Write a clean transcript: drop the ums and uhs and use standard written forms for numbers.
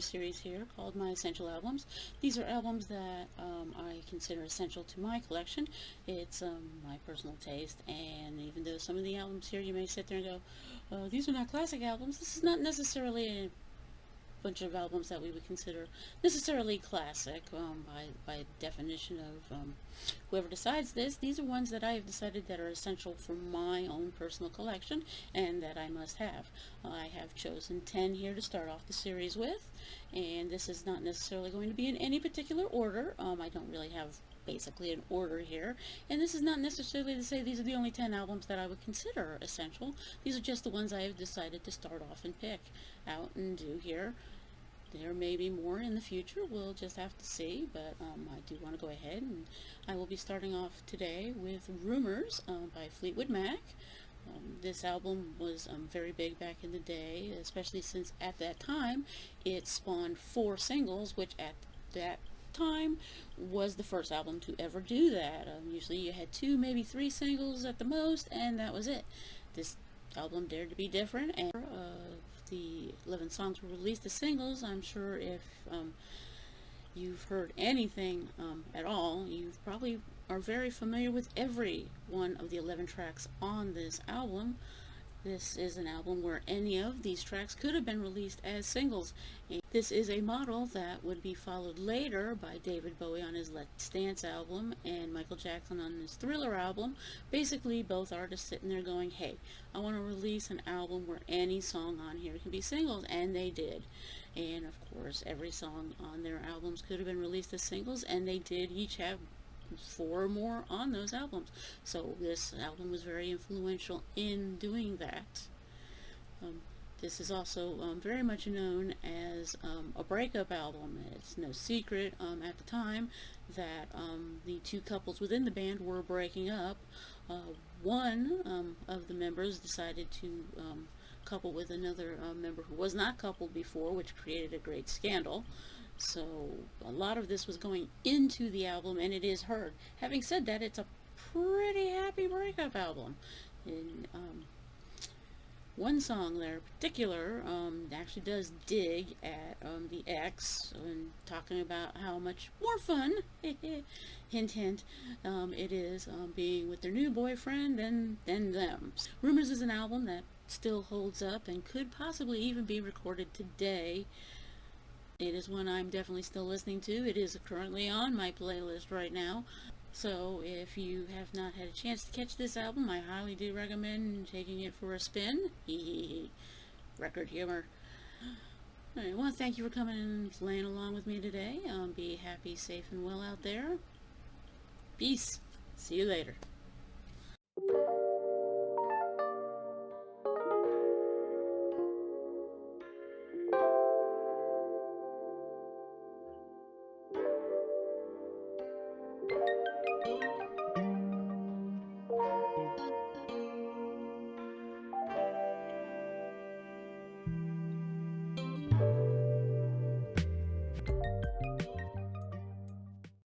series here called My Essential Albums. These are albums that I consider essential to my collection. It's my personal taste, and even though some of the albums here you may sit there and go, these are not classic albums, this is not necessarily a bunch of albums that we would consider necessarily classic by definition of whoever decides this. These are ones that I have decided that are essential for my own personal collection and that I must have. I have chosen 10 here to start off the series with, and this is not necessarily going to be in any particular order. I don't really have basically an order here, and this is not necessarily to say these are the only 10 albums that I would consider essential. These are just the ones I have decided to start off and pick out and do here. There may be more in the future, we'll just have to see, but I do want to go ahead, and I will be starting off today with Rumours by Fleetwood Mac. This album was very big back in the day, especially since at that time it spawned 4 singles, which at that time was the first album to ever do that. Usually you had 2, maybe 3 singles at the most, and that was it. This album dared to be different, and the 11 songs were released as singles. I'm sure if you've heard anything at all, you probably are very familiar with every one of the 11 tracks on this album. This is an album where any of these tracks could have been released as singles. And this is a model that would be followed later by David Bowie on his Let's Dance album and Michael Jackson on his Thriller album. Basically, both artists sitting there going, hey, I want to release an album where any song on here can be singles, and they did. And of course, every song on their albums could have been released as singles, and they did each have 4 or more on those albums. So this album was very influential in doing that. This is also very much known as a breakup album. It's no secret at the time that the 2 couples within the band were breaking up. One of the members decided to couple with another member who was not coupled before, which created a great scandal. So a lot of this was going into the album, and it is heard. Having said that, it's a pretty happy breakup album. And one song there in particular actually does dig at the ex and talking about how much more fun, hint hint, it is being with their new boyfriend than them. Rumours is an album that still holds up and could possibly even be recorded today. It is one I'm definitely still listening to. It is currently on my playlist right now. So if you have not had a chance to catch this album, I highly do recommend taking it for a spin. Record humor. Alright, well, thank you for coming and playing along with me today. Be happy, safe, and well out there. Peace. See you later.